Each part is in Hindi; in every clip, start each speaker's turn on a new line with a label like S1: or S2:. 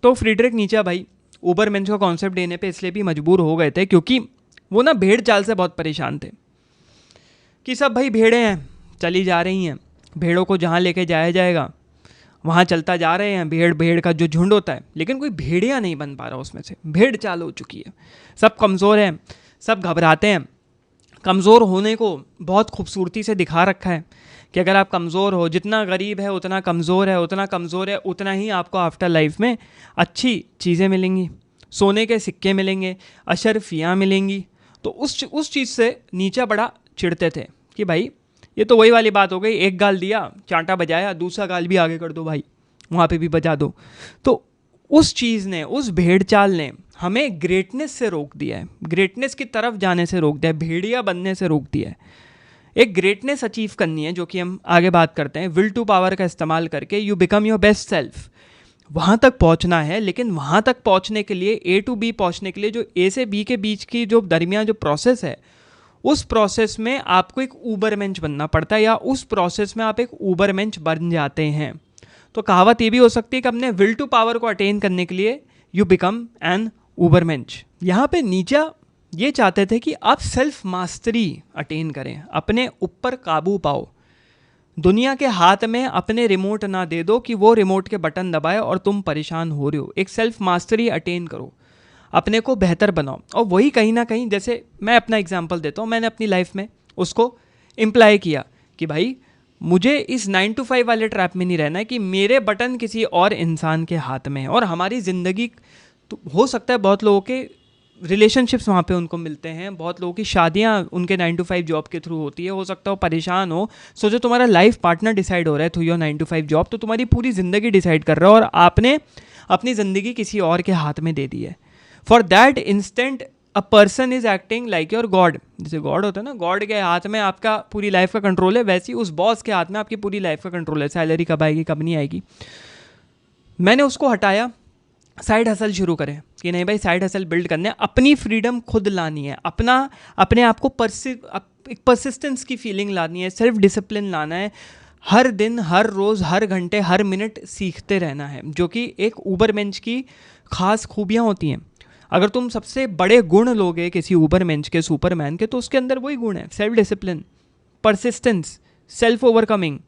S1: तो फ्रीडरिक नीचे भाई ऊबरमेंश का कॉन्सेप्ट देने पे इसलिए भी मजबूर हो गए थे क्योंकि वो ना भेड़ चाल से बहुत परेशान थे कि सब भाई भेड़ें हैं, चली जा रही हैं, भेड़ों को जहाँ लेके जाया जाएगा वहाँ चलता जा रहे हैं, भेड़ का जो झुंड होता है, लेकिन कोई भेड़िया नहीं बन पा रहा उसमें से, भेड़ चाल हो चुकी है, सब कमज़ोर हैं, सब घबराते हैं। कमज़ोर होने को बहुत खूबसूरती से दिखा रखा है कि अगर आप कमज़ोर हो, जितना गरीब है उतना कमज़ोर है, उतना कमज़ोर है उतना ही आपको आफ्टर लाइफ में अच्छी चीज़ें मिलेंगी, सोने के सिक्के मिलेंगे, अशरफियाँ मिलेंगी। तो उस चीज़ से नीचे बड़ा चिढ़ते थे कि भाई ये तो वही वाली बात हो गई, एक गाल दिया चांटा बजाया, दूसरा गाल भी आगे कर दो भाई, वहाँ पे भी बजा दो। तो उस चीज़ ने, उस भेड़ चाल ने हमें ग्रेटनेस से रोक दिया है, ग्रेटनेस की तरफ जाने से रोक दिया है, भेड़िया बनने से रोक दिया है। एक ग्रेटनेस अचीव करनी है जो कि हम आगे बात करते हैं, विल टू पावर का इस्तेमाल करके you become your best self, वहाँ तक पहुँचना है। लेकिन वहाँ तक पहुँचने के लिए, ए टू बी पहुँचने के लिए, जो ए से बी के बीच की जो दरमियान जो प्रोसेस है, उस प्रोसेस में आपको एक ऊबरमेंच बनना पड़ता है, या उस प्रोसेस में आप एक ऊबरमेंच बन जाते हैं। तो कहावत ये भी हो सकती है कि अपने विल टू पावर को अटेन करने के लिए यू बिकम एन ऊबरमेंच। यहाँ पे नीचे ये चाहते थे कि आप सेल्फ मास्टरी अटेन करें, अपने ऊपर काबू पाओ, दुनिया के हाथ में अपने रिमोट ना दे दो कि वो रिमोट के बटन दबाए और तुम परेशान हो रहे हो। एक सेल्फ मास्टरी अटेन करो, अपने को बेहतर बनाओ। और वही कहीं ना कहीं, जैसे मैं अपना एग्जांपल देता हूँ, मैंने अपनी लाइफ में उसको इम्प्लाई किया कि भाई मुझे इस 9 to 5 वाले ट्रैप में नहीं रहना है कि मेरे बटन किसी और इंसान के हाथ में है। और हमारी ज़िंदगी तो हो सकता है बहुत लोगों के रिलेशनशिप्स वहाँ पे उनको मिलते हैं, बहुत लोगों की शादियाँ उनके 9 to 5 जॉब के थ्रू होती है। हो सकता है परेशान हो, सोचो तुम्हारा लाइफ पार्टनर डिसाइड हो रहा है थ्रू योर 9 to 5 जॉब, तो तुम्हारी पूरी ज़िंदगी डिसाइड कर रहा है और आपने अपनी ज़िंदगी किसी और के हाथ में दे दी है। For that instant a person is acting like your God. जैसे गॉड होता है ना, गॉड के हाथ में आपका पूरी लाइफ का कंट्रोल है, वैसे ही उस बॉस के हाथ में आपकी पूरी लाइफ का कंट्रोल है, सैलरी कब आएगी कब नहीं आएगी। मैंने उसको हटाया, साइड हसल शुरू करें कि नहीं भाई साइड हसल बिल्ड करने, अपनी फ्रीडम खुद लानी है, अपने आप को एक परसिस्टेंस की फीलिंग लानी है, सेल्फ डिसिप्लिन लाना है, हर दिन हर रोज़ हर घंटे हर मिनट सीखते रहना है, जो कि एक ऊबरमेंच की खास खूबियाँ होती हैं। अगर तुम सबसे बड़े गुण लोगे किसी ऊबरमेंच के, सुपरमैन के, तो उसके अंदर वही गुण है, self discipline, persistence, self overcoming,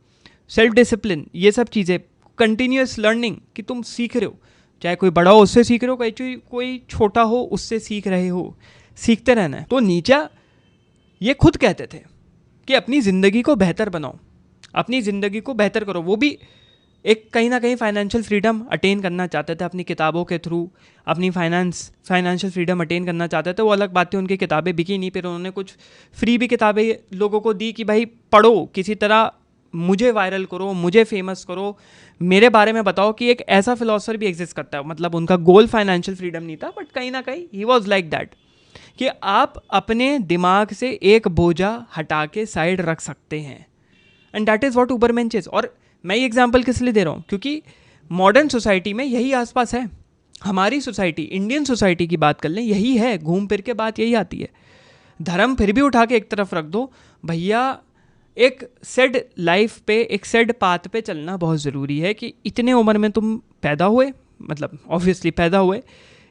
S1: self discipline, ये सब चीज़ें, कंटिन्यूस लर्निंग कि तुम सीख रहे हो, चाहे कोई बड़ा हो उससे सीख रहे हो, कोई छोटा हो उससे सीख रहे हो, सीखते रहना है। तो नीचे ये खुद कहते थे कि अपनी ज़िंदगी को बेहतर बनाओ, अपनी ज़िंदगी को बेहतर करो। वो भी एक कहीं ना कहीं फाइनेंशियल फ्रीडम अटेन करना चाहते थे अपनी किताबों के थ्रू, अपनी फाइनेंशियल फ्रीडम अटेन करना चाहते थे। वो अलग बात थी, उनकी किताबें बिकी नहीं, फिर उन्होंने कुछ फ्री भी किताबें लोगों को दी कि भाई पढ़ो, किसी तरह मुझे वायरल करो, मुझे फेमस करो, मेरे बारे में बताओ कि एक ऐसा फिलोसफर भी एग्जिस्ट करता है। मतलब उनका गोल फाइनेंशियल फ्रीडम नहीं था, बट कहीं ना कहीं ही वॉज लाइक दैट कि आप अपने दिमाग से एक बोझा हटा के साइड रख सकते हैं, and that is what ubermensch is. और मैं ये एग्जाम्पल किस लिए दे रहा हूँ, क्योंकि मॉडर्न सोसाइटी में यही आसपास है। हमारी सोसाइटी, इंडियन सोसाइटी की बात कर लें, यही है, घूम फिर के बात यही आती है। धर्म फिर भी उठा के एक तरफ रख दो भैया, एक सेड लाइफ पे, एक सेड पाथ पे चलना बहुत ज़रूरी है कि इतने उम्र में तुम पैदा हुए, मतलब ऑब्वियसली पैदा हुए,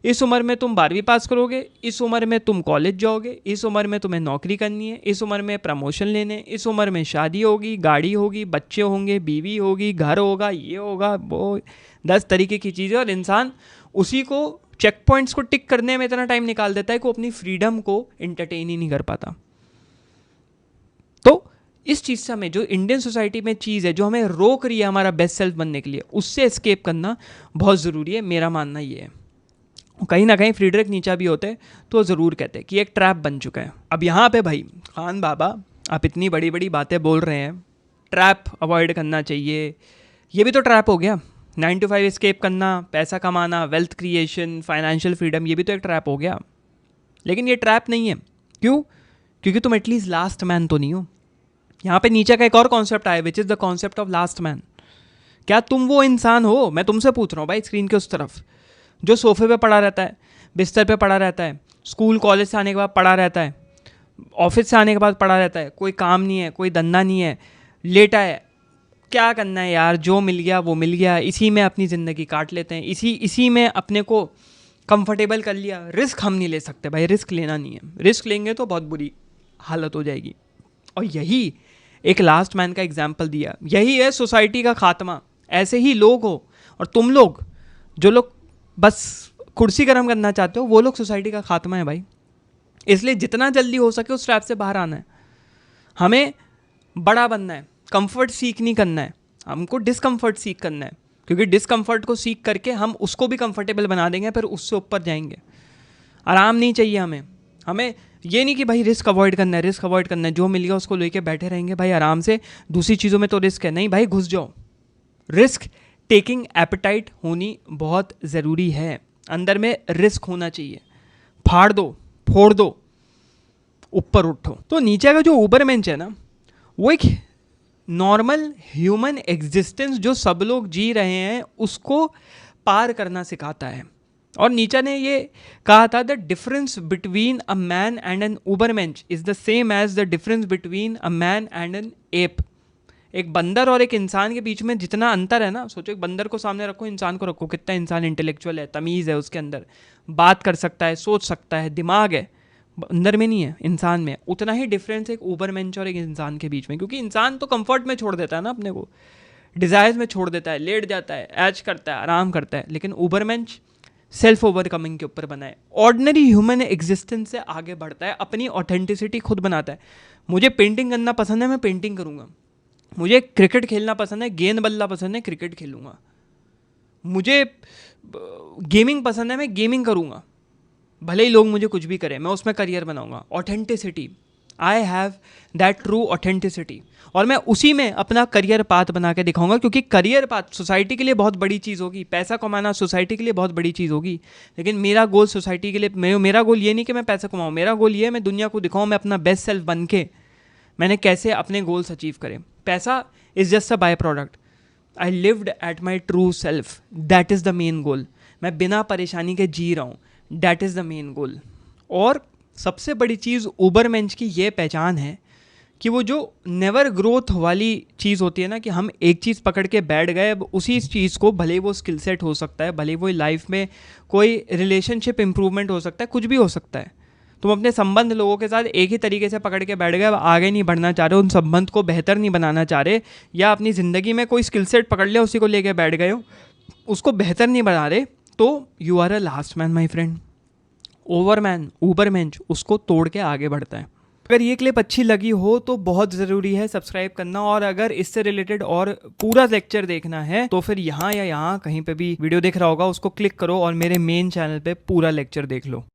S1: इस उम्र में तुम 12वीं पास करोगे, इस उम्र में तुम कॉलेज जाओगे, इस उम्र में तुम्हें नौकरी करनी है, इस उम्र में प्रमोशन लेने, इस उम्र में शादी होगी, गाड़ी होगी, बच्चे होंगे, बीवी होगी, घर होगा, ये होगा, वो 10 तरीके की चीज़ें। और इंसान उसी को चेक पॉइंट्स को टिक करने में इतना टाइम निकाल देता है कि वो अपनी फ्रीडम को एंटरटेन ही नहीं कर पाता। तो इस चीज़ से हमें, जो इंडियन सोसाइटी में चीज़ है जो हमें रोक रही है हमारा बेस्ट सेल्फ बनने के लिए, उससे एस्केप करना बहुत ज़रूरी है, मेरा मानना ये है। कहीं ना कहीं फ्रीडरिक नीचे भी होते तो ज़रूर कहते कि एक ट्रैप बन चुका है। अब यहाँ पे भाई खान बाबा, आप इतनी बड़ी बड़ी बातें बोल रहे हैं, ट्रैप अवॉइड करना चाहिए, ये भी तो ट्रैप हो गया। 9 to 5 एस्केप करना, पैसा कमाना, वेल्थ क्रिएशन, फाइनेंशियल फ्रीडम, ये भी तो एक ट्रैप हो गया। लेकिन ये ट्रैप नहीं है, क्यों? क्योंकि तुम एटलीस्ट लास्ट मैन तो नहीं हो। यहाँ पे नीचे का एक और कॉन्सेप्ट आया, which is the concept of last man. क्या तुम वो इंसान हो? मैं तुमसे पूछ रहा हूँ भाई, स्क्रीन के उस तरफ, जो सोफे पे पड़ा रहता है, बिस्तर पे पड़ा रहता है, स्कूल कॉलेज से आने के बाद पड़ा रहता है, ऑफिस से आने के बाद पड़ा रहता है, कोई काम नहीं है, कोई धंधा नहीं है, लेटा है, क्या करना है यार, जो मिल गया वो मिल गया, इसी में अपनी ज़िंदगी काट लेते हैं, इसी में अपने को कंफर्टेबल कर लिया। रिस्क हम नहीं ले सकते भाई, रिस्क लेना नहीं है, रिस्क लेंगे तो बहुत बुरी हालत हो जाएगी। और यही एक लास्ट मैन का एग्जाम्पल दिया, यही है सोसाइटी का खात्मा। ऐसे ही लोग हो, और तुम लोग जो लोग बस कुर्सी गर्म करना चाहते हो, वो लोग सोसाइटी का खात्मा है भाई। इसलिए जितना जल्दी हो सके उस ट्रैप से बाहर आना है। हमें बड़ा बनना है, कंफर्ट सीख नहीं करना है, हमको डिस्कम्फर्ट सीख करना है, क्योंकि डिस्कम्फर्ट को सीख करके हम उसको भी कंफर्टेबल बना देंगे, फिर उससे ऊपर जाएंगे। आराम नहीं चाहिए हमें ये नहीं कि भाई रिस्क अवॉइड करना है, रिस्क अवॉइड करना है, जो मिल गया उसको लेके बैठे रहेंगे भाई आराम से, दूसरी चीज़ों में तो रिस्क है नहीं भाई, घुस जाओ। रिस्क टेकिंग एपेटाइट होनी बहुत ज़रूरी है, अंदर में रिस्क होना चाहिए। फाड़ दो, फोड़ दो, ऊपर उठो। तो नीचे का जो ऊबरमेंश है ना, वो एक नॉर्मल ह्यूमन एग्जिस्टेंस जो सब लोग जी रहे हैं उसको पार करना सिखाता है। और नीचे ने ये कहा था, the difference between a man and an ubermensch is the same as the difference between a man and an ape. एक बंदर और एक इंसान के बीच में जितना अंतर है ना, सोचो एक बंदर को सामने रखो, इंसान को रखो, कितना इंसान इंटेलेक्चुअल है, तमीज़ है उसके अंदर, बात कर सकता है, सोच सकता है, दिमाग है, बंदर में नहीं है, इंसान में। उतना ही डिफरेंस एक ऊबरमेंश और एक इंसान के बीच में, क्योंकि इंसान तो कंफर्ट में छोड़ देता है ना अपने को, डिज़ायर्स में छोड़ देता है, लेट जाता है, ऐश करता है, आराम करता है। लेकिन ऊबरमेंश सेल्फ ओवरकमिंग के ऊपर बना है, ऑर्डिनरी ह्यूमन एग्जिस्टेंस से आगे बढ़ता है, अपनी ऑथेंटिसिटी खुद बनाता है। मुझे पेंटिंग करना पसंद है, मैं पेंटिंग करूँगा। मुझे क्रिकेट खेलना पसंद है, गेंद बल्ला पसंद है, क्रिकेट खेलूँगा। मुझे गेमिंग पसंद है, मैं गेमिंग करूँगा, भले ही लोग मुझे कुछ भी करें, मैं उसमें करियर बनाऊँगा। Authenticity, I have that true authenticity, और मैं उसी में अपना करियर पाथ बना के दिखाऊंगा, क्योंकि करियर पाथ सोसाइटी के लिए बहुत बड़ी चीज़ होगी, पैसा कमाना सोसाइटी के लिए बहुत बड़ी चीज़ होगी, लेकिन मेरा गोल सोसाइटी के लिए, मेरा गोल ये नहीं कि मैं पैसा कमाऊँ, मेरा गोल ये है मैं दुनिया को दिखाऊँ, मैं अपना बेस्ट सेल्फ बन के मैंने कैसे अपने गोल्स अचीव करें। पैसा is just a by product, I lived at my true self, that is the main goal. मैं बिना परेशानी के जी रहा हूँ, that is the main goal. और सबसे बड़ी चीज़ ऊबरमेंश की ये पहचान है कि वो जो नेवर ग्रोथ वाली चीज़ होती है ना, कि हम एक चीज़ पकड़ के बैठ गए, अब उसी चीज़ को, भले वो स्किल सेट हो सकता है, भले वो लाइफ में कोई रिलेशनशिप इंप्रूवमेंट हो सकता है, कुछ भी हो सकता है। तुम अपने संबंध लोगों के साथ एक ही तरीके से पकड़ के बैठ गए, अब आगे नहीं बढ़ना चाह रहे, उन संबंध को बेहतर नहीं बनाना चाह रहे, या अपनी ज़िंदगी में कोई स्किल सेट पकड़ लिया उसी को लेके बैठ गए हो, उसको बेहतर नहीं बना रहे, तो you are a last man my friend. Ubermensch उसको तोड़ के आगे बढ़ता है। अगर ये क्लिप अच्छी लगी हो तो बहुत ज़रूरी है सब्सक्राइब करना, और अगर इससे रिलेटेड और पूरा लेक्चर देखना है तो फिर यहाँ या यहाँ कहीं पे भी वीडियो दिख रहा होगा, उसको क्लिक करो और मेरे मेन चैनल पे पूरा लेक्चर देख लो।